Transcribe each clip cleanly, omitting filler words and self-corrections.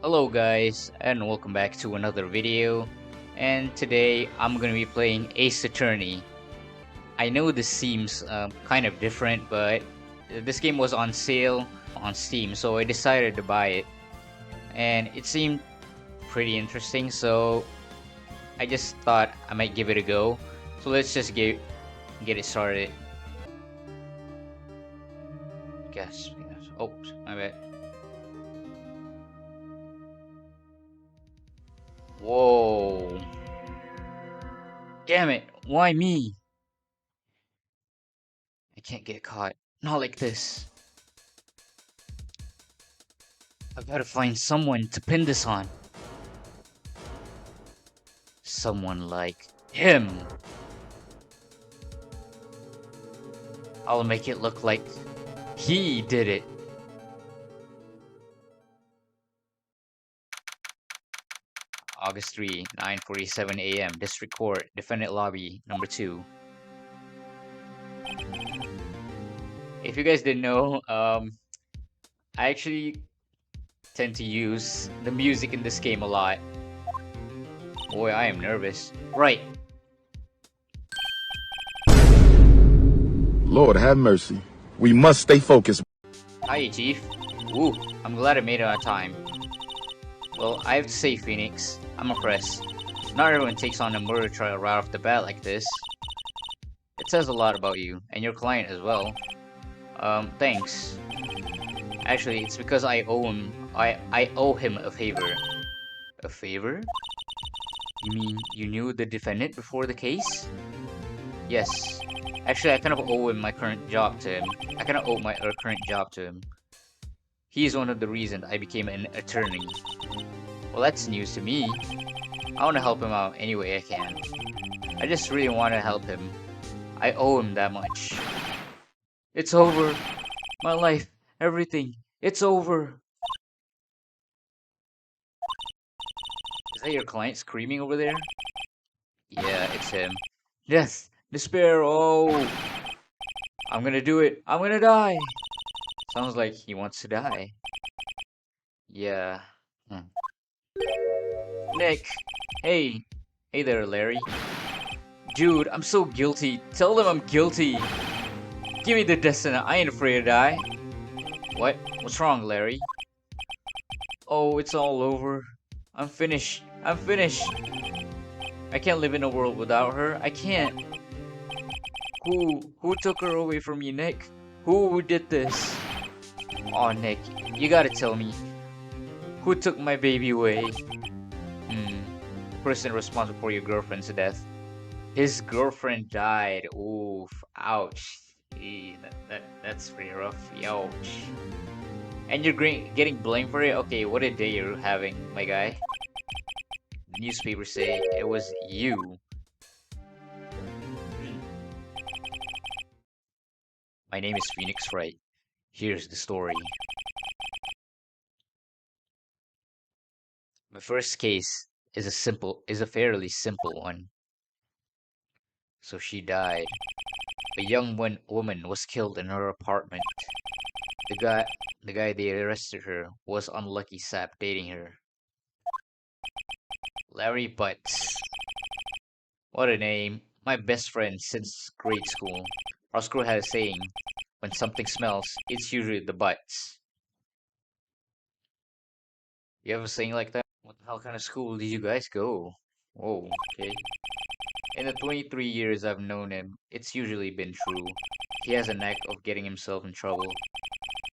Hello guys, and welcome back to another video. And today I'm gonna be playing Ace Attorney. I know this seems kind of different, but this game was on sale on Steam, so I decided to buy it. And it seemed pretty interesting, so I just thought I might give it a go. So let's just get it started. Guess. Oh, my bad. Whoa. Damn it, why me? I can't get caught. Not like this. I've got to find someone to pin this on. Someone like him. I'll make it look like he did it. August 3, 9:47 a.m. District Court, Defendant Lobby, number 2. If you guys didn't know, I actually tend to use the music in this game a lot. Boy, I am nervous. Right. Lord have mercy. We must stay focused. Hi, Chief. Ooh, I'm glad I made it on time. Well, I have to say, Phoenix, I'm impressed. Not everyone takes on a murder trial right off the bat like this. It says a lot about you, and your client as well. Thanks. Actually, it's because I owe him a favor. A favor? You mean you knew the defendant before the case? Yes. Actually, I kind of owe him my current job to him. I kind of owe my current job to him. He is one of the reasons I became an attorney. Well, that's news to me. I want to help him out any way I can. I just really want to help him. I owe him that much. It's over. My life, everything. It's over. Is that your client screaming over there? Yeah, it's him. Death, despair, oh. I'm gonna do it. I'm gonna die. Sounds like he wants to die. Yeah. Hmm. Nick. Hey. Hey there, Larry. Dude, I'm so guilty. Tell them I'm guilty. Give me the death sentence. I ain't afraid to die. What? What's wrong, Larry? Oh, it's all over. I'm finished. I'm finished. I can't live in a world without her. I can't. Who took her away from me, Nick? Who did this? Aw, Nick, you gotta tell me. Who took my baby away? Person responsible for your girlfriend's death. His girlfriend died. Oof. Ouch. That's pretty rough. Ouch. And you're getting blamed for it? Okay, what a day you're having, my guy. Newspapers say it was you. My name is Phoenix Wright. Here's the story. My first case is a fairly simple one. So she died. A young woman was killed in her apartment. The guy the guy they arrested her was unlucky sap dating her. Larry Butts. What a name. My best friend since grade school. Our school had a saying, when something smells, it's usually the butts. You have a saying like that? What the hell kind of school did you guys go? Whoa, okay. In the 23 years I've known him, it's usually been true. He has a knack of getting himself in trouble.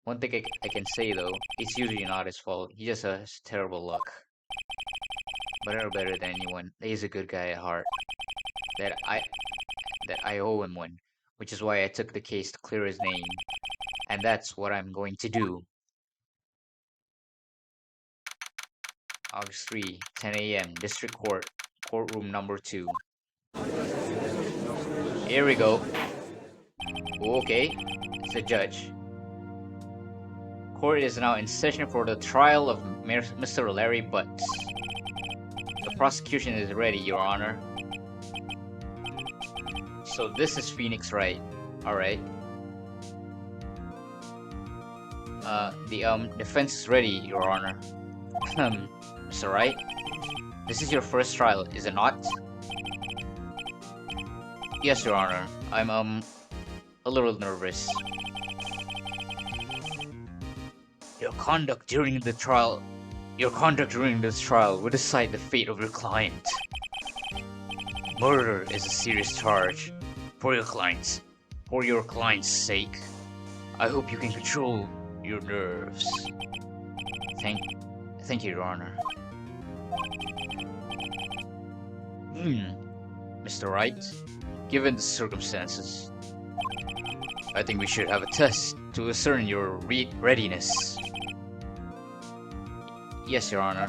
One thing I can say though, it's usually not his fault. He just has terrible luck. But I know better than anyone that he's a good guy at heart. That I owe him one, which is why I took the case to clear his name. And that's what I'm going to do. August 3, 10 a.m. District Court, courtroom number 2. Here we go. Okay, it's the judge. Court is now in session for the trial of Mr. Larry Butts. The prosecution is ready, Your Honor. So this is Phoenix Wright. Alright. The defense is ready, Your Honor. Mr. Wright, this is your first trial, is it not? Yes, Your Honor. I'm, a little nervous. Your conduct during this trial will decide the fate of your client. Murder is a serious charge. For your client's sake, I hope you can control your nerves. Thank you, Your Honor. Mr. Wright, given the circumstances, I think we should have a test to ascertain your readiness. Yes, Your Honor.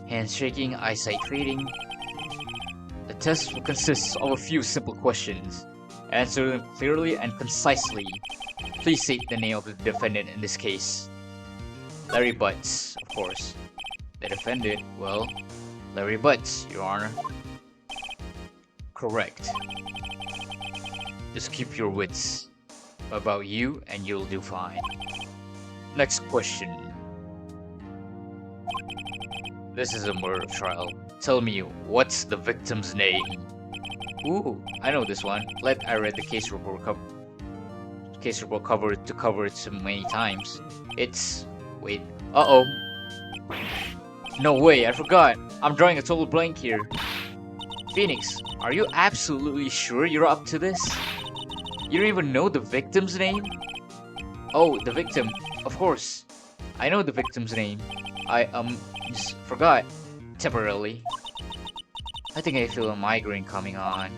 Hands shaking, eyesight fading. The test will consist of a few simple questions. Answer them clearly and concisely. Please state the name of the defendant in this case. Larry Butts, of course. The defendant, well, Larry Butts, Your Honor. Correct. Just keep your wits about you and you'll do fine. Next question. This is a murder trial. Tell me, what's the victim's name? Ooh, I know this one. I read the case report covered so many times. It's... wait. Uh-oh. No way, I forgot. I'm drawing a total blank here. Phoenix, are you absolutely sure you're up to this? You don't even know the victim's name? Oh, the victim. Of course. I know the victim's name. I, just forgot. Temporarily. I think I feel a migraine coming on.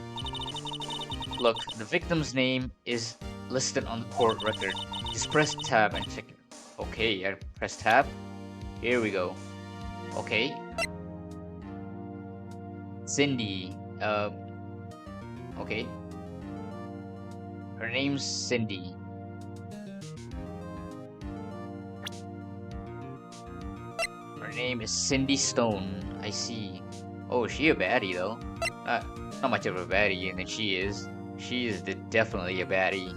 Look, the victim's name is listed on the court record. Just press tab and check it. Okay, I press tab. Here we go. Okay. Cindy. Okay. Her name's Cindy. Her name is Cindy Stone. I see. Oh, is she a baddie though? Not much of a baddie than she is. She is definitely a baddie.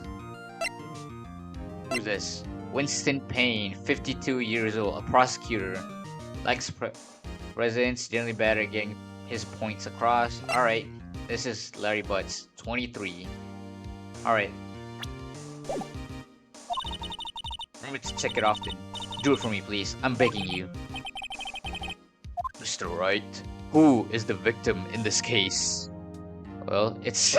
Who's this? Winston Payne, 52 years old, a prosecutor. Likes residents, generally bad at getting his points across. Alright, this is Larry Butts, 23. Alright. Remember to check it often. Do it for me, please. I'm begging you. Mr. Wright, who is the victim in this case? Well, it's...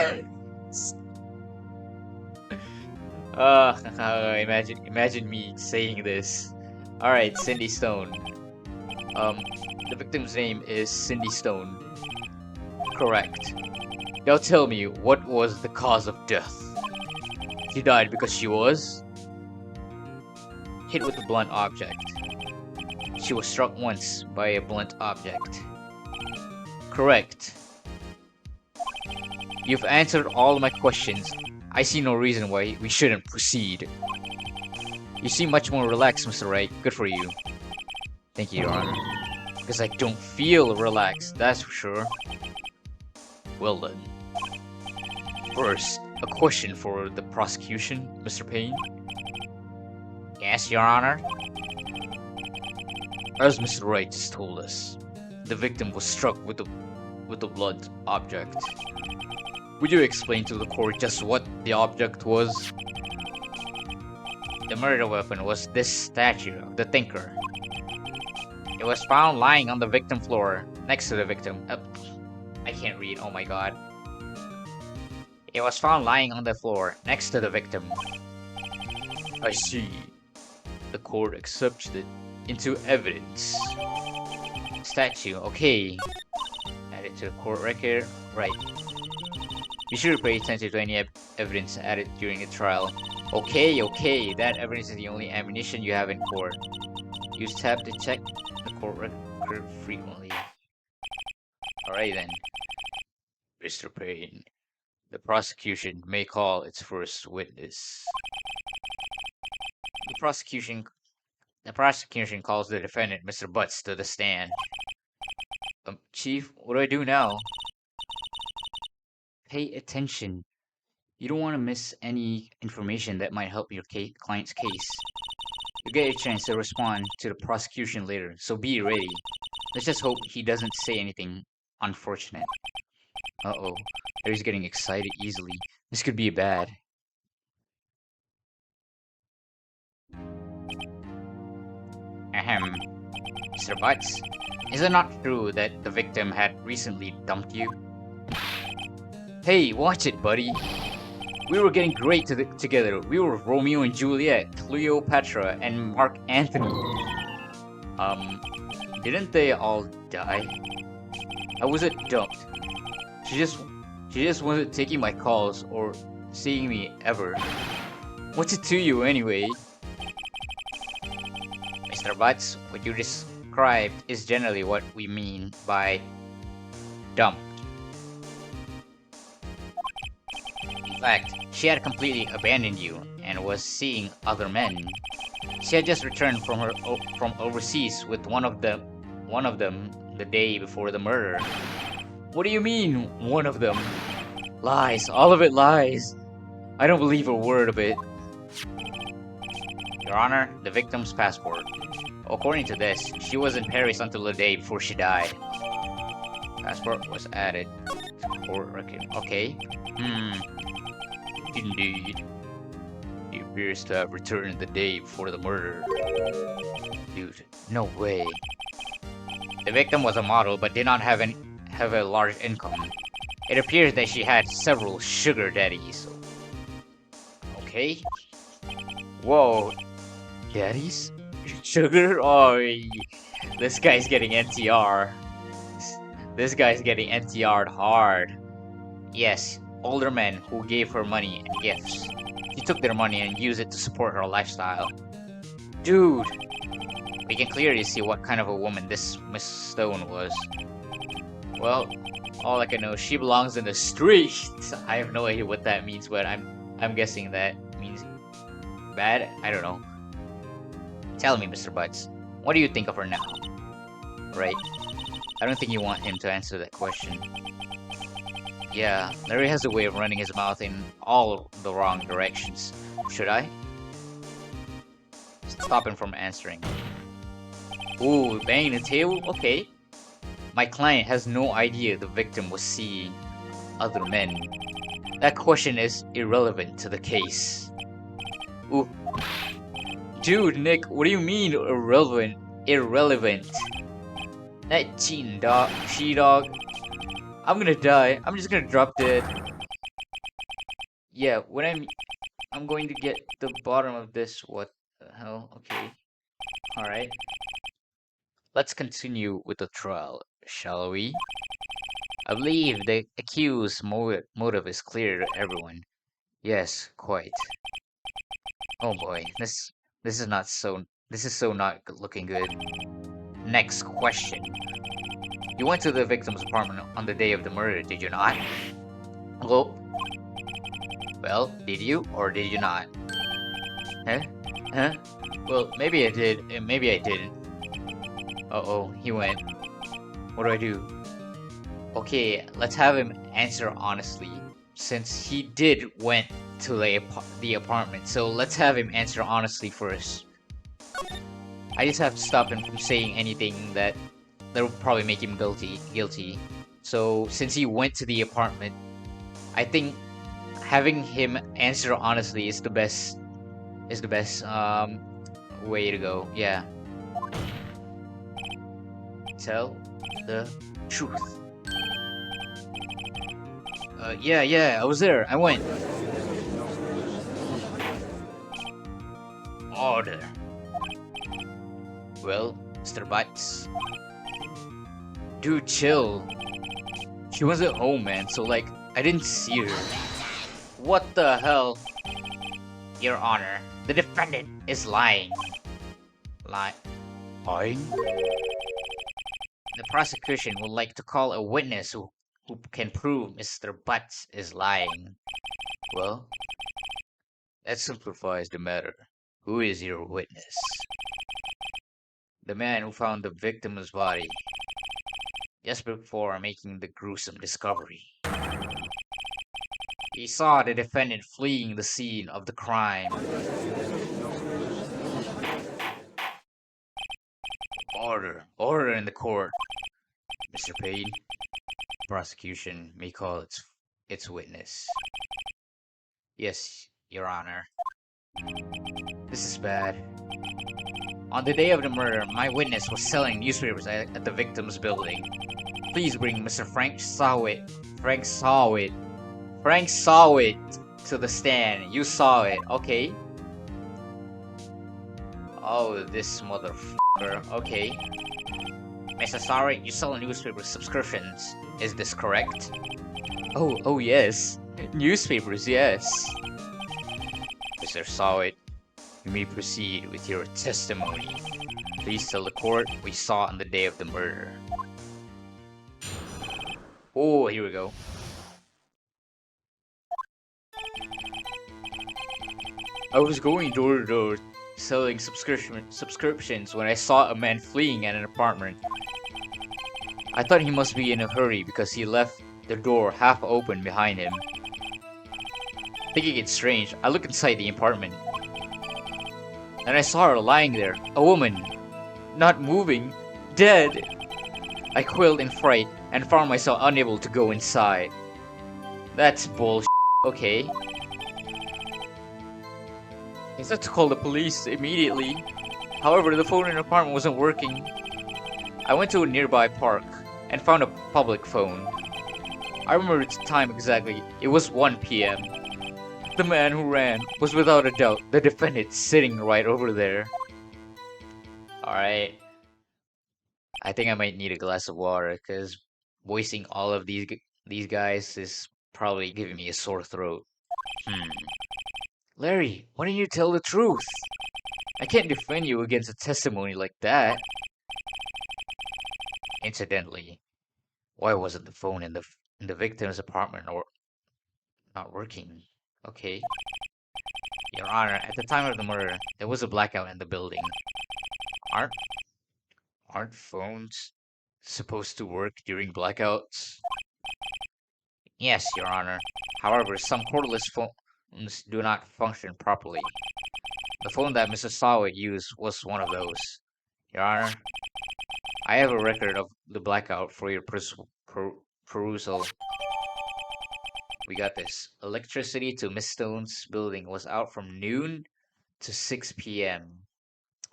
imagine me saying this. Alright, Cindy Stone. The victim's name is Cindy Stone. Correct. Now tell me, what was the cause of death? She died because she was hit with a blunt object. She was struck once by a blunt object. Correct. You've answered all my questions. I see no reason why we shouldn't proceed. You seem much more relaxed, Mr. Wright. Good for you. Thank you, Your Honor. Because I don't feel relaxed, that's for sure. Well then. First, a question for the prosecution, Mr. Payne. Yes, Your Honor. As Mr. Wright just told us, the victim was struck with a blunt object. Would you explain to the court just what the object was? The murder weapon was this statue of the Thinker. It was found lying on the victim floor, next to the victim. I can't read, oh my god. It was found lying on the floor, next to the victim. I see. The court accepts it into evidence. Statue, okay. Add it to the court record, right. Be sure to pay attention to any evidence added during the trial. Okay, that evidence is the only ammunition you have in court. Use tab to check the court record frequently. Alright then. Mr. Payne, the prosecution may call its first witness. The prosecution calls the defendant, Mr. Butts, to the stand. Chief, what do I do now? Pay attention. You don't want to miss any information that might help your client's case. You'll get a chance to respond to the prosecution later, so be ready. Let's just hope he doesn't say anything unfortunate. Uh-oh, Harry's getting excited easily. This could be bad. Ahem. Mr. Butts, is it not true that the victim had recently dumped you? Hey, watch it, buddy. We were getting great together. We were Romeo and Juliet, Cleopatra, and Mark Anthony. Didn't they all die? I wasn't dumped. She just wasn't taking my calls or seeing me ever. What's it to you anyway? Mr. Butts, what you described is generally what we mean by dumped. In fact, she had completely abandoned you and was seeing other men. She had just returned from overseas with one of them the day before the murder. What do you mean, one of them? Lies, all of it lies. I don't believe a word of it. Your Honor, the victim's passport. According to this, she was in Paris until the day before she died. Passport was added to court record. Okay. Indeed. He appears to have returned the day before the murder. Dude, no way. The victim was a model but did not have a large income. It appears that she had several sugar daddies. Okay. Whoa. Daddies? Sugar? Oh, this guy's getting NTR. This guy's getting NTR'd hard. Yes, older men who gave her money and gifts. She took their money and used it to support her lifestyle. Dude! We can clearly see what kind of a woman this Miss Stone was. Well, all I can know, she belongs in the streets. I have no idea what that means, but I'm guessing that means bad. I don't know. Tell me, Mr. Butts, what do you think of her now? Right. I don't think you want him to answer that question. Yeah, Larry has a way of running his mouth in all the wrong directions. Should I? Stop him from answering. Ooh, banging the table? Okay. My client has no idea the victim was seeing other men. That question is irrelevant to the case. Ooh. Dude, Nick, what do you mean irrelevant? Irrelevant. That cheating dog, she-dog. I'm gonna die. I'm just gonna drop dead. Yeah, when I'm going to get the bottom of this. What the hell? Okay. Alright. Let's continue with the trial, shall we? I believe the accused's motive is clear to everyone. Yes, quite. Oh boy, this is so not looking good. Next question. You went to the victim's apartment on the day of the murder, did you not? Well, did you or did you not? Huh? Huh? Well, maybe I did, and maybe I didn't. Uh-oh, he went. What do I do? Okay, let's have him answer honestly, since he did went to the apartment. So let's have him answer honestly first. I just have to stop him from saying anything that will probably make him guilty. So since he went to the apartment, I think having him answer honestly is the best way to go. Yeah. Tell the truth. Yeah, I was there. I went. Order. Well, Mr. Butts. Dude, chill. She wasn't home, man, so like, I didn't see her. What the hell? Your Honor, the defendant is lying. Lying? The prosecution would like to call a witness who can prove Mr. Butts is lying. Well, that simplifies the matter. Who is your witness? The man who found the victim's body just before making the gruesome discovery. He saw the defendant fleeing the scene of the crime. Order. Order in the court. Mr. Payne, prosecution may call its witness. Yes, Your Honor. This is bad. On the day of the murder, my witness was selling newspapers at the victim's building. Please bring Mr. Frank Sawit. Frank Sawit. Frank Sawit to the stand. You saw it, okay? Oh, this motherfucker. Okay. Mr. Sawit, you sell newspaper subscriptions. Is this correct? Oh yes. Newspapers, yes. Mr. Sawit, you may proceed with your testimony. Please tell the court what we saw on the day of the murder. Oh, here we go. I was going door to door selling subscriptions when I saw a man fleeing at an apartment. I thought he must be in a hurry because he left the door half open behind him. Thinking it's strange, I looked inside the apartment. And I saw her lying there, a woman, not moving, dead. I quailed in fright and found myself unable to go inside. That's bullshit, okay? I had to call the police immediately. However, the phone in the apartment wasn't working. I went to a nearby park and found a public phone. I remember the time exactly. It was 1 p.m. The man who ran was without a doubt the defendant sitting right over there. Alright. I think I might need a glass of water because voicing all of these guys is probably giving me a sore throat. Larry, why don't you tell the truth? I can't defend you against a testimony like that. Incidentally, why wasn't the phone in the victim's apartment or not working? Okay. Your Honor, at the time of the murder, there was a blackout in the building. Aren't phones supposed to work during blackouts? Yes, Your Honor. However, some cordless phones do not function properly. The phone that Mr. Sawit used was one of those. Your Honor, I have a record of the blackout for your perusal. We got this. Electricity to Miss Stone's building was out from noon to 6 p.m.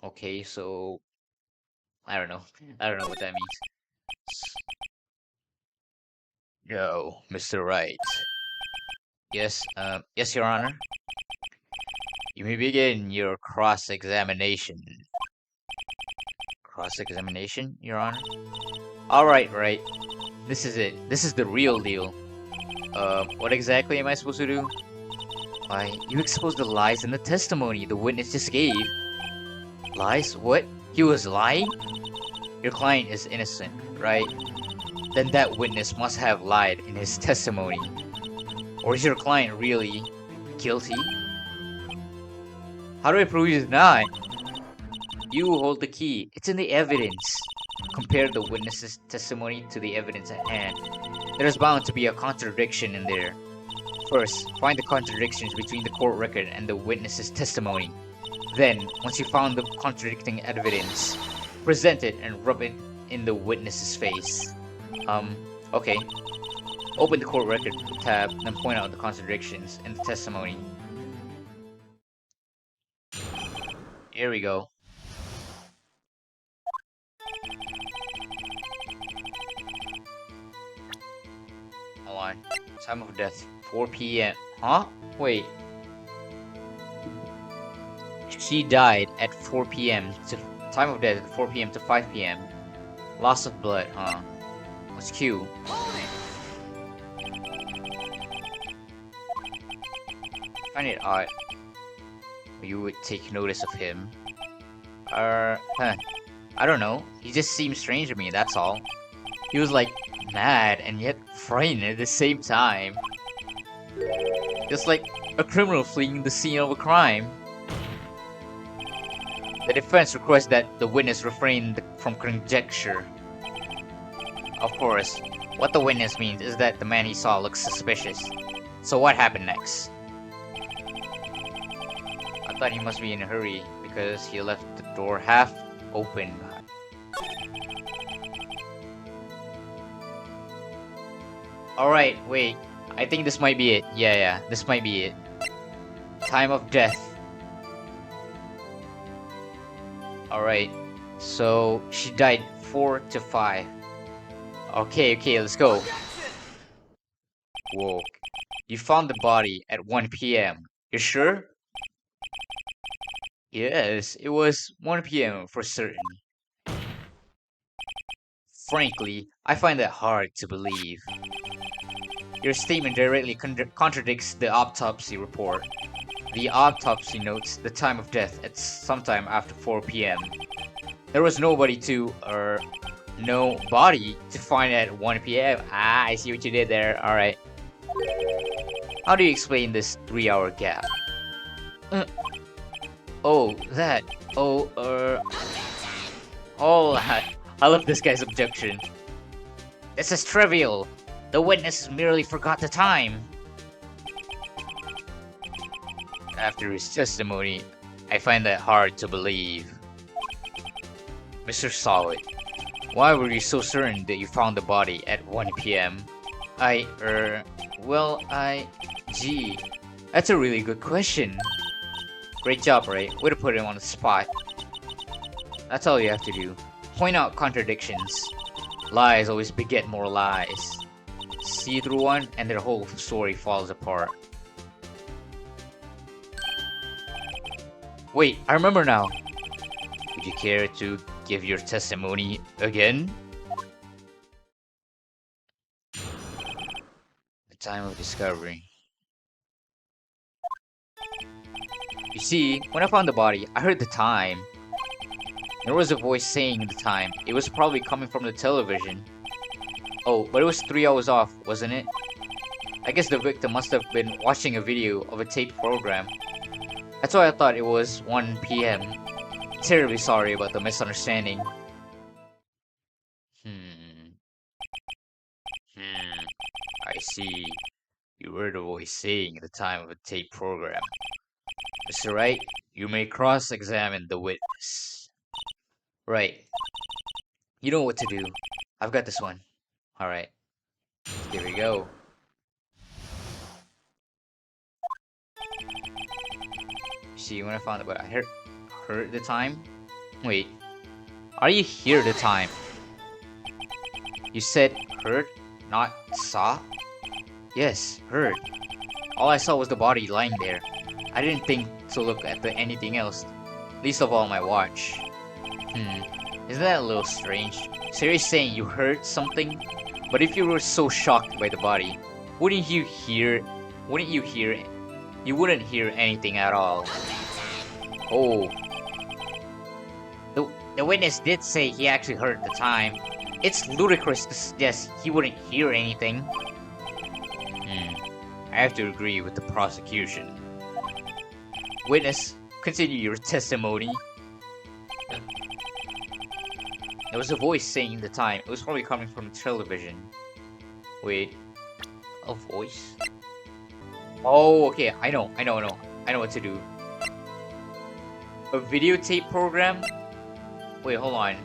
Okay, so I don't know. I don't know what that means. No, Mr. Wright. Yes, yes, Your Honor. You may begin your cross-examination. Cross-examination, Your Honor? Alright, right. This is it. This is the real deal. What exactly am I supposed to do? Why, you exposed the lies in the testimony the witness just gave. Lies? What? He was lying? Your client is innocent, right? Then that witness must have lied in his testimony. Or is your client really guilty? How do I prove he's not? You hold the key. It's in the evidence. Compare the witness's testimony to the evidence at hand. There's bound to be a contradiction in there. First, find the contradictions between the court record and the witness's testimony. Then, once you found the contradicting evidence, present it and rub it in the witness's face. Okay. Open the court record tab, then point out the contradictions in the testimony. Here we go. Hold on. Time of death, 4 p.m. Huh? Wait. She died at 4 p.m. to time of death at 4 p.m. to 5 p.m. Loss of blood, huh? What's Q? I find it odd. You would take notice of him. I don't know. He just seemed strange to me, that's all. He was like mad and yet frightened at the same time. Just like a criminal fleeing the scene of a crime. The defense requests that the witness refrain from conjecture. Of course, what the witness means is that the man he saw looks suspicious. So what happened next? I thought he must be in a hurry because he left the door half open. Alright, wait. I think this might be it. Yeah, this might be it. Time of death. Alright. So, she died 4 to 5. Okay, let's go. Whoa. You found the body at 1 p.m. You sure? Yes, it was 1 p.m. for certain. Frankly, I find that hard to believe. Your statement directly contradicts the autopsy report. The autopsy notes the time of death at sometime after 4 p.m. There was nobody no body to find at 1 p.m. Ah, I see what you did there. Alright. How do you explain this 3-hour gap? Oh, that. Oh, oh, I love this guy's objection. This is trivial. The witness merely forgot the time. After his testimony, I find that hard to believe. Mr. Solid, why were you so certain that you found the body at 1 p.m.? Gee, that's a really good question. Great job, Wright. Way to put him on the spot. That's all you have to do. Point out contradictions. Lies always beget more lies. See through one, and their whole story falls apart. Wait, I remember now. Would you care to give your testimony again? The time of discovery. You see, when I found the body, I heard the time. There was a voice saying the time. It was probably coming from the television. Oh, but it was 3 hours off, wasn't it? I guess the victim must have been watching a video of a tape program. That's why I thought it was 1 p.m. Terribly sorry about the misunderstanding. I see. You heard a voice saying at the time of a tape program. Mr. Wright, you may cross-examine the witness. Right. You know what to do. I've got this one. Alright. Here we go. See, when I found it, but I heard the time? Wait. Are you here the time? You said heard, not saw? Yes, heard. All I saw was the body lying there. I didn't think to look at anything else. Least of all my watch. Isn't that a little strange? So you're saying you heard something? But if you were so shocked by the body, wouldn't you hear you wouldn't hear anything at all. Oh. The witness did say he actually heard the time. It's ludicrous to suggest he wouldn't hear anything. I have to agree with the prosecution. Witness, continue your testimony. There was a voice saying the time. It was probably coming from television. Wait. A voice? Oh, okay. I know what to do. A videotape program? Wait, hold on.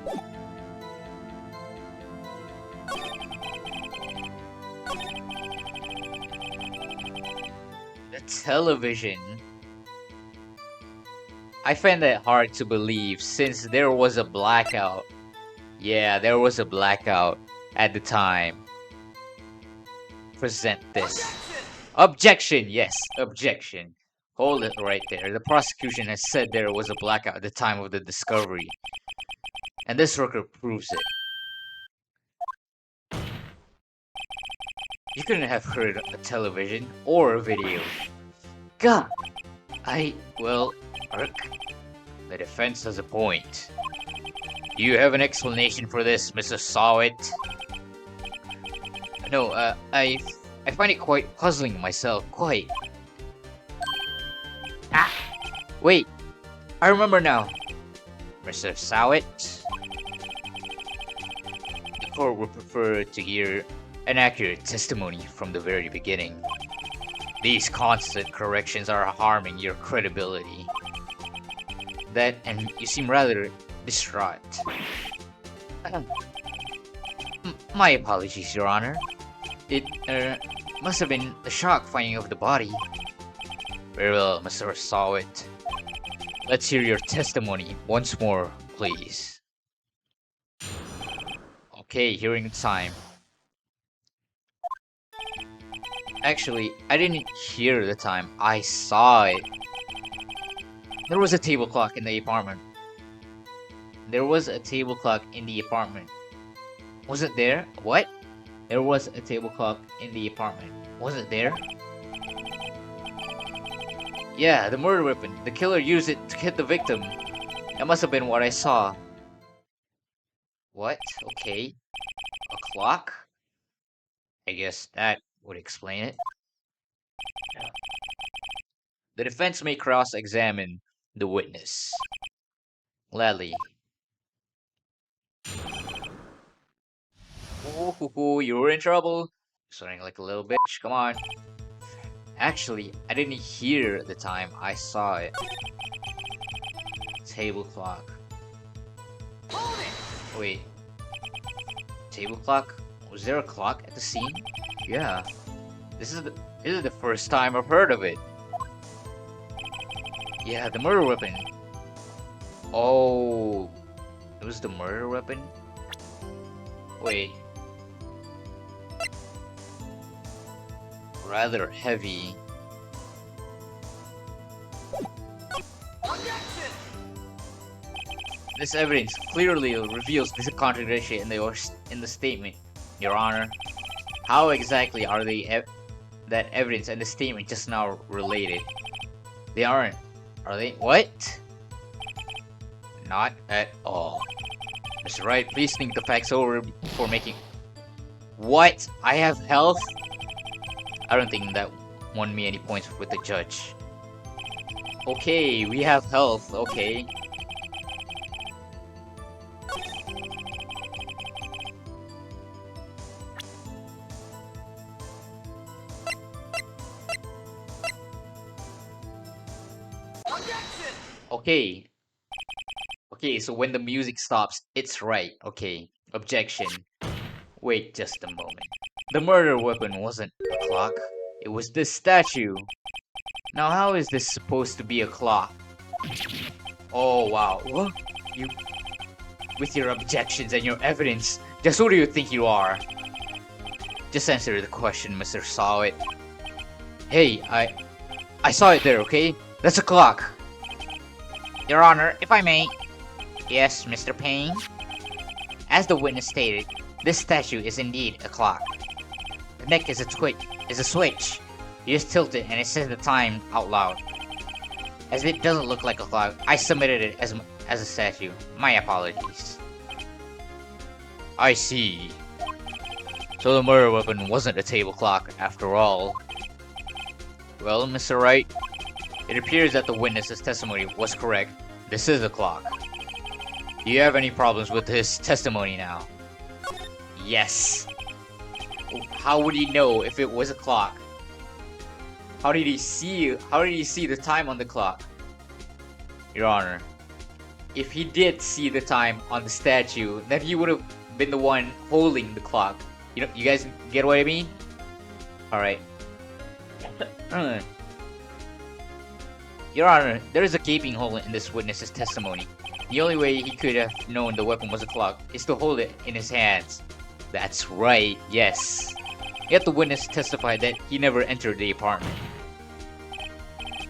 The television. I find that hard to believe since there was a blackout. Yeah, there was a blackout at the time. Present this. Objection! Yes, objection. Hold it right there. The prosecution has said there was a blackout at the time of the discovery. And this record proves it. You couldn't have heard a television or a video. God! Ark, the defense has a point. Do you have an explanation for this, Mr. Sawit? No, I find it quite puzzling myself, quite. Ah! Wait! I remember now. Mr. Sawit? The court would prefer to hear an accurate testimony from the very beginning. These constant corrections are harming your credibility. That, and you seem rather distraught. My apologies, Your Honor. It must have been the shock finding of the body. Very well, Mr. Sawit. Let's hear your testimony once more, please. Okay, hearing time. Actually, I didn't hear the time. I saw it. There was a table clock in the apartment. There was a table clock in the apartment. Was it there? What? There was a table clock in the apartment. Was it there? Yeah, the murder weapon. The killer used it to hit the victim. That must have been what I saw. What? Okay. A clock? I guess that would explain it. The defense may cross-examine the witness. Gladly. Ooh, you were in trouble. Sounding like a little bitch. Come on. Actually, I didn't hear the time. I saw it. Table clock. Wait. Table clock? Was there a clock at the scene? Yeah. This is the first time I've heard of it. Yeah, the murder weapon. Oh, it was the murder weapon? Wait. Rather heavy. This evidence clearly reveals this contradiction in the statement, Your Honor. How exactly are that evidence and the statement just now related? They aren't, are they? What? Not at all. Mr. Wright, please think the facts over before making... What? I have health? I don't think that won me any points with the judge. Okay, we have health, okay. Okay. Okay, so when the music stops, it's right. Okay. Objection. Wait just a moment. The murder weapon wasn't a clock. It was this statue. Now how is this supposed to be a clock? Oh wow. What? You... With your objections and your evidence, just who do you think you are? Just answer the question, Mr. Sawit. Hey, I saw it there, okay? That's a clock. Your Honor, if I may. Yes, Mr. Payne. As the witness stated, this statue is indeed a clock. The neck is a switch. You just tilt it and it says the time out loud. As it doesn't look like a clock, I submitted it as a statue. My apologies. I see. So the murder weapon wasn't a table clock after all. Well, Mr. Wright, it appears that the witness's testimony was correct. This is a clock. Do you have any problems with his testimony now? Yes. How would he know if it was a clock? How did he see the time on the clock? Your Honor, if he did see the time on the statue, then he would have been the one holding the clock. You guys get what I mean? Alright. Your Honor, there is a gaping hole in this witness's testimony. The only way he could have known the weapon was a clock is to hold it in his hands. That's right, yes. Yet the witness testified that he never entered the apartment.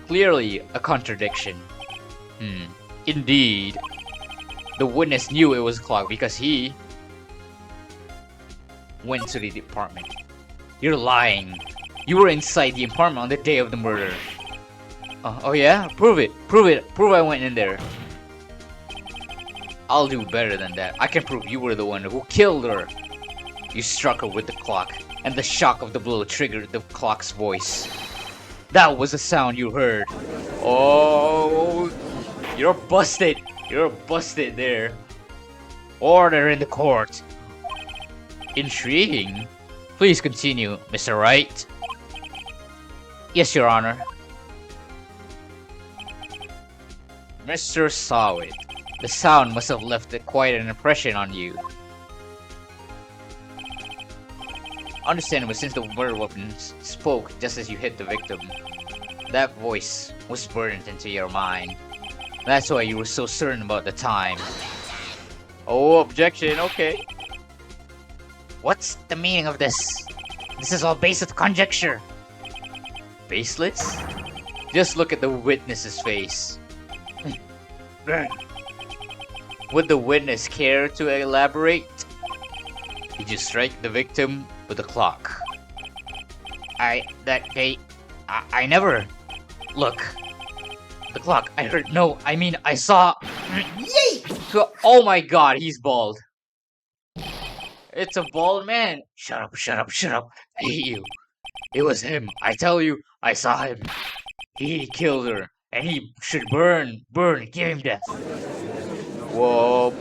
Clearly a contradiction. Indeed. The witness knew it was a clock because he went to the apartment. You're lying. You were inside the apartment on the day of the murder. Oh yeah? Prove it. Prove it. Prove I went in there. I'll do better than that. I can prove you were the one who killed her. You struck her with the clock, and the shock of the blow triggered the clock's voice. That was the sound you heard. Oh, you're busted. You're busted there. Order in the court. Intriguing. Please continue, Mr. Wright. Yes, Your Honor. Mr. Sawit, the sound must have left quite an impression on you. Understandable, since the murder weapon spoke just as you hit the victim. That voice was burned into your mind. That's why you were so certain about the time. Oh, objection, okay. What's the meaning of this? This is all based on conjecture. Baseless? Just look at the witness's face. Would the witness care to elaborate? Did you strike the victim with the clock? I never. Look. The clock. I heard. No, I mean, I saw. Yay! Oh my god, he's bald. It's a bald man. Shut up, shut up, shut up. I hate you. It was him. I tell you, I saw him. He killed her. And he should burn. Give him death. Whoa.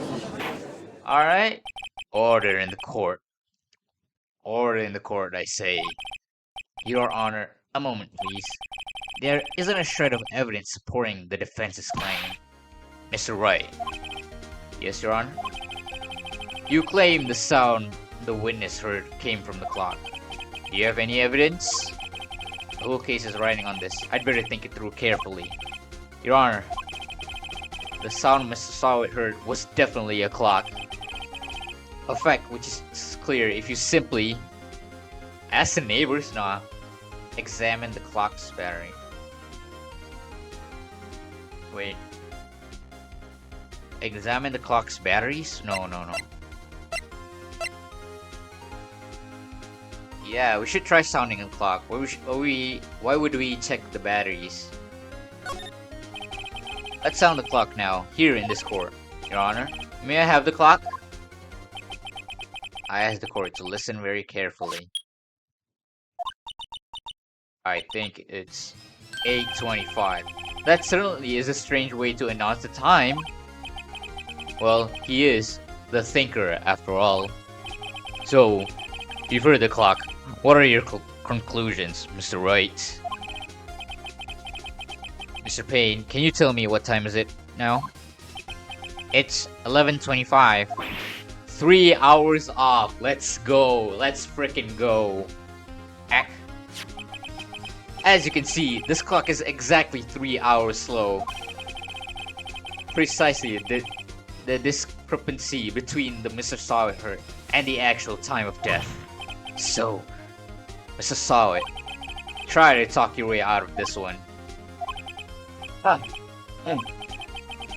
Alright. Order in the court. Order in the court, I say. Your Honor, a moment, please. There isn't a shred of evidence supporting the defense's claim. Mr. Wright. Yes, Your Honor? You claim the sound the witness heard came from the clock. Do you have any evidence? The whole case is riding on this. I'd better think it through carefully. Your Honor, the sound Mr. Sawit heard was definitely a clock. A fact which is clear if you simply ask the neighbors, examine the clock's battery. Wait. Examine the clock's batteries? No. Yeah, we should try sounding the clock. Why would we check the batteries? Let's sound the clock now, here in this court. Your Honor, may I have the clock? I ask the court to listen very carefully. I think it's 8:25. That certainly is a strange way to announce the time. Well, he is the thinker after all. So, you've heard the clock. What are your conclusions, Mr. Wright? Mr. Payne, can you tell me what time is it now? It's 11:25. 3 hours off. Let's go. Let's frickin' go. As you can see, this clock is exactly 3 hours slow. Precisely the discrepancy between the Mr. Sawit heard and the actual time of death. So, Mr. Sawit, try to talk your way out of this one.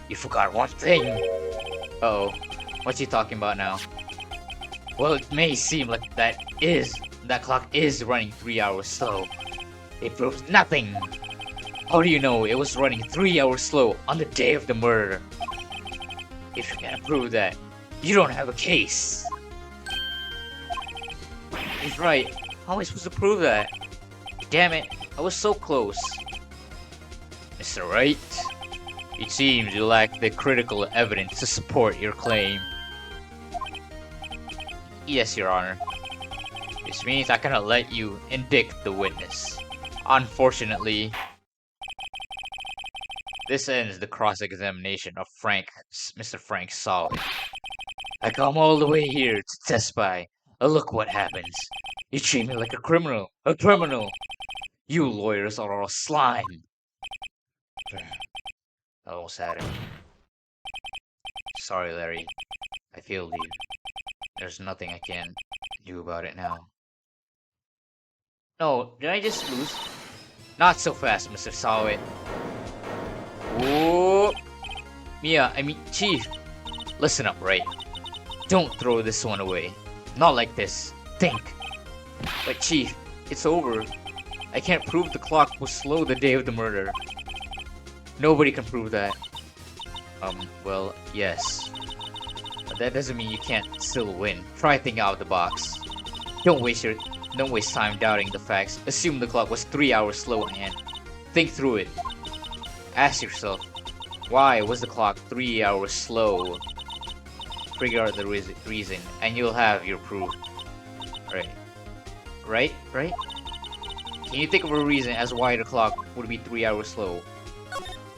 You forgot one thing. Uh-oh. What's he talking about now? Well, it may seem like that clock is running 3 hours slow. It proves nothing. How do you know it was running 3 hours slow on the day of the murder? If you can't prove that, you don't have a case. He's right. How am I supposed to prove that? Damn it, I was so close. Mr. Wright, it seems you lack the critical evidence to support your claim. Yes, Your Honor. This means I cannot let you indict the witness. Unfortunately, this ends the cross-examination of Mr. Frank Sawit. I come all the way here to testify. Look what happens. You treat me like a criminal. A criminal! You lawyers are all slime. I almost had it. Sorry, Larry. I failed you. There's nothing I can do about it now. No, did I just lose? Not so fast, Mr. Sawit. Whoa! Chief. Listen up, Wright. Don't throw this one away. Not like this. Think. But Chief, it's over. I can't prove the clock was slow the day of the murder. Nobody can prove that. Well, yes. But that doesn't mean you can't still win. Try thinking out of the box. Don't waste time doubting the facts. Assume the clock was 3 hours slow and think through it. Ask yourself, why was the clock 3 hours slow? Figure out the reason, and you'll have your proof. Right? Can you think of a reason as why the clock would be 3 hours slow?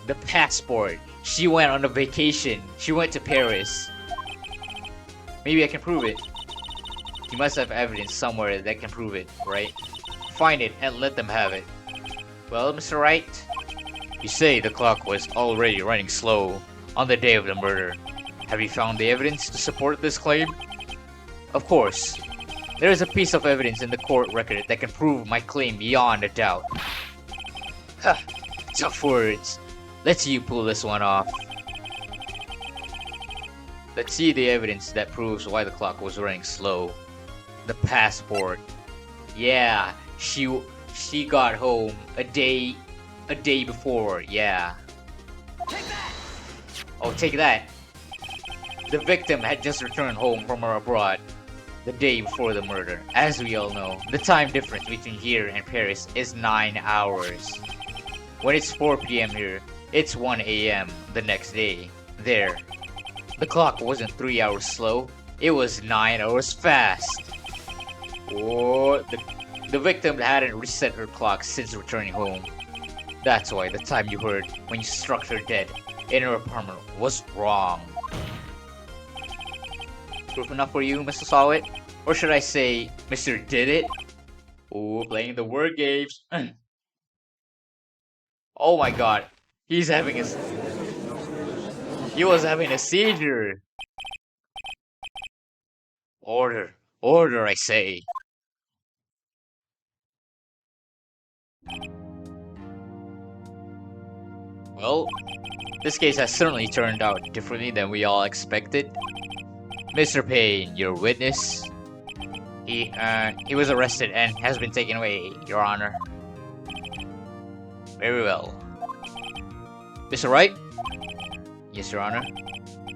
The passport. She went on a vacation. She went to Paris. Maybe I can prove it. You must have evidence somewhere that can prove it, right? Find it and let them have it. Well, Mr. Wright, you say the clock was already running slow on the day of the murder. Have you found the evidence to support this claim? Of course. There is a piece of evidence in the court record that can prove my claim beyond a doubt. Ha! Tough words. Let's see you pull this one off. Let's see the evidence that proves why the clock was running slow. The passport. Yeah, she got home a day before. Yeah. Take that! Oh, take that. The victim had just returned home from abroad the day before the murder. As we all know, the time difference between here and Paris is 9 hours. When it's 4 p.m. here, it's 1 a.m. the next day. There. The clock wasn't 3 hours slow, it was 9 hours fast. Oh, the victim hadn't reset her clock since returning home. That's why the time you heard when you struck her dead in her apartment was wrong. Proof enough for you, Mr. Solid? Or should I say, Mr. Did It? Oh, playing the word games. Oh my god. He was having a seizure. Order. Order, I say. Well, this case has certainly turned out differently than we all expected. Mr. Payne, your witness. He was arrested and has been taken away, Your Honor. Very well. Mr. Wright? Yes, Your Honor.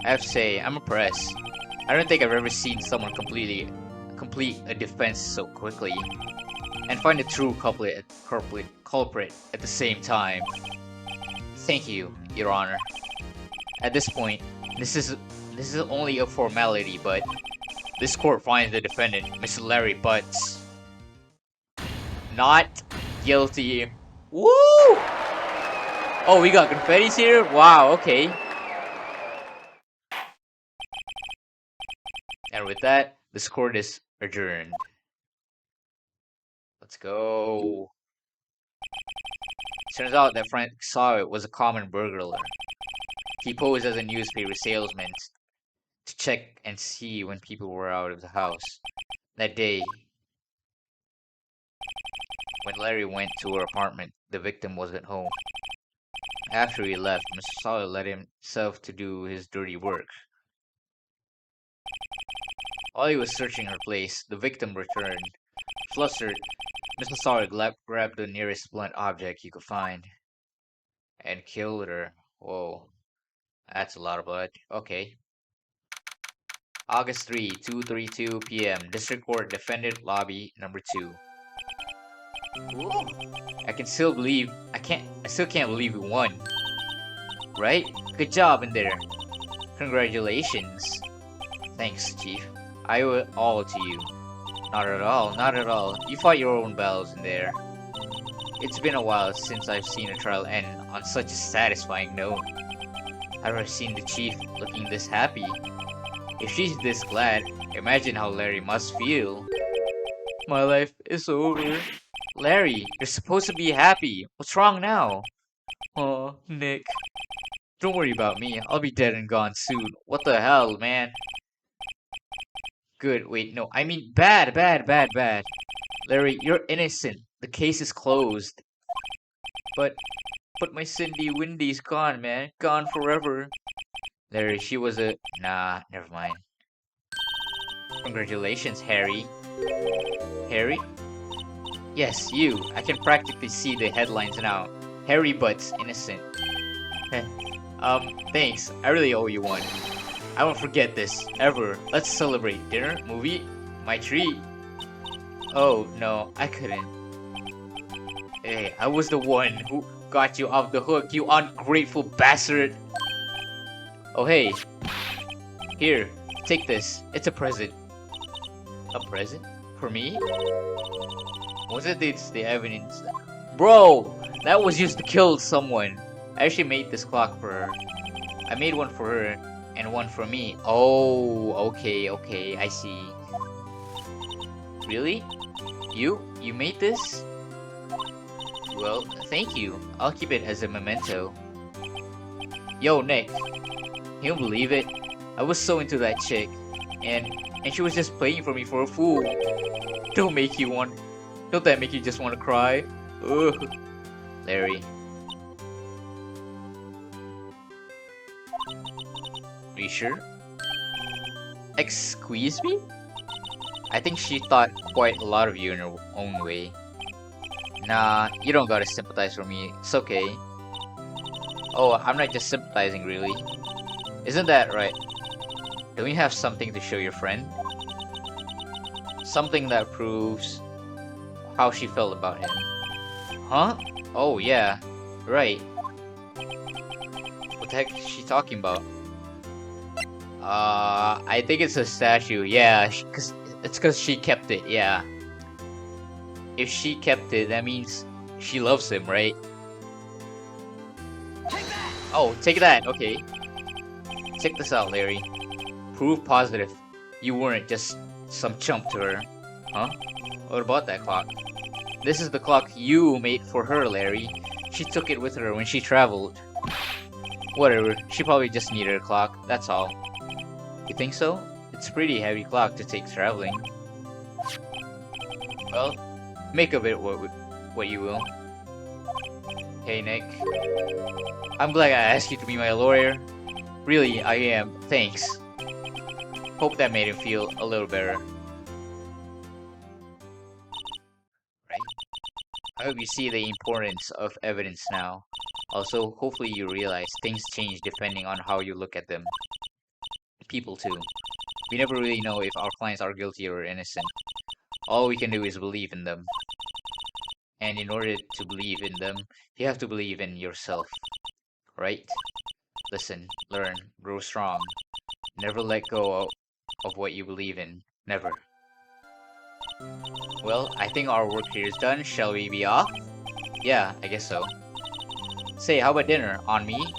I have to say, I'm impressed. I don't think I've ever seen someone complete a defense so quickly and find a true culprit at the same time. Thank you, Your Honor. At this point, this is only a formality, but this court finds the defendant, Mr. Larry Butts, not guilty. Woo! Oh, we got confettis here? Wow, okay. And with that, this court is adjourned. Let's go. Turns out that Frank Sawyer was a common burglar. He posed as a newspaper salesman to check and see when people were out of the house. That day, when Larry went to her apartment, the victim wasn't home. After he left, Mr. Sawyer let himself to do his dirty work. While he was searching her place, the victim returned. Flustered, Mr. Sawyer grabbed the nearest blunt object he could find and killed her. Whoa, that's a lot of blood. Okay. August 3, 2:32 p.m. District Court Defendant Lobby Number 2. Ooh. I still can't believe we won. Right? Good job in there. Congratulations. Thanks, Chief. I owe it all to you. Not at all, not at all. You fought your own battles in there. It's been a while since I've seen a trial end on such a satisfying note. I've never seen the Chief looking this happy. If she's this glad, imagine how Larry must feel. My life is over. Larry, you're supposed to be happy. What's wrong now? Oh, Nick. Don't worry about me. I'll be dead and gone soon. What the hell, man? Good, wait, no. I mean bad. Larry, you're innocent. The case is closed. But my Cindy Windy's gone, man. Gone forever. Larry, she was a... Nah, never mind. Congratulations, Harry. Harry? Yes, you. I can practically see the headlines now. Harry Butts, innocent. Thanks. I really owe you one. I won't forget this, ever. Let's celebrate. Dinner? Movie? My treat. Oh, no, I couldn't. Hey, I was the one who got you off the hook, you ungrateful bastard. Oh, hey. Here, take this. It's a present. A present? For me? Wasn't it the evidence? Bro! That was used to kill someone. I actually made this clock for her. I made one for her and one for me. Oh, okay, I see. Really? You made this? Well, thank you. I'll keep it as a memento. Yo, Nick, can you believe it? I was so into that chick, and she was just playing for me for a fool. Don't that make you just want to cry? Ugh. Larry. Are you sure? Excuse me? I think she thought quite a lot of you in her own way. Nah, you don't gotta sympathize for me. It's okay. Oh, I'm not just sympathizing, really. Isn't that right? Don't you have something to show your friend? Something that proves how she felt about him. Huh? Oh, yeah. Right. What the heck is she talking about? I think it's a statue. Yeah, it's cause she kept it. Yeah. If she kept it, that means she loves him, right? Oh, take that. Okay. Check this out, Larry. Proof positive. You weren't just some chump to her. Huh? What about that clock? This is the clock you made for her, Larry. She took it with her when she traveled. Whatever. She probably just needed a clock. That's all. You think so? It's a pretty heavy clock to take traveling. Well, make of it what you will. Hey, Nick. I'm glad I asked you to be my lawyer. Really, I am. Thanks. Hope that made him feel a little better. Right? I hope you see the importance of evidence now. Also, hopefully you realize things change depending on how you look at them. People too. We never really know if our clients are guilty or innocent. All we can do is believe in them. And in order to believe in them, you have to believe in yourself. Right? Listen, learn, grow strong. Never let go of what you believe in. Never. Well, I think our work here is done. Shall we be off? Yeah, I guess so. Say, how about dinner? On me?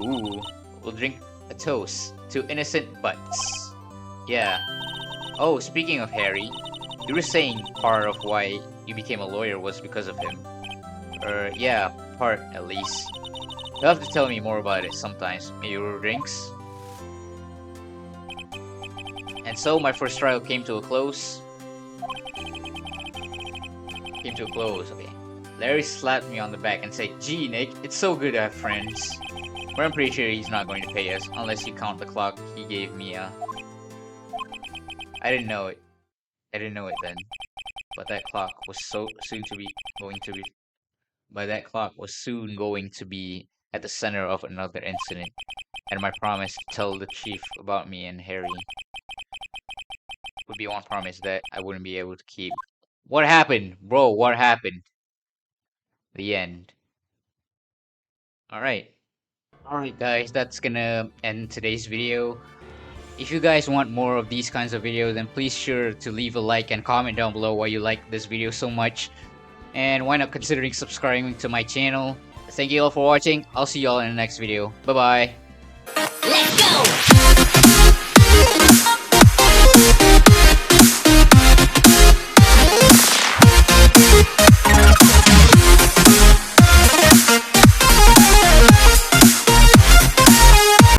Ooh, we'll drink a toast to innocent butts. Yeah. Oh, speaking of Harry, you were saying part of why you became a lawyer was because of him. Yeah, part at least. You'll have to tell me more about it sometimes. Maybe over drinks? And so my first trial came to a close. Okay. Larry slapped me on the back and said, "Gee, Nick, it's so good to have friends." But I'm pretty sure he's not going to pay us, unless you count the clock he gave me, I didn't know it. I didn't know it then. But that clock was soon going to be at the center of another incident. And my promise to tell the chief about me and Harry would be one promise that I wouldn't be able to keep. What happened? Bro, what happened? The end. Alright. Alright guys, that's gonna end today's video. If you guys want more of these kinds of videos, then please sure to leave a like and comment down below why you like this video so much. And why not considering subscribing to my channel. Thank you all for watching. I'll see you all in the next video. Bye bye.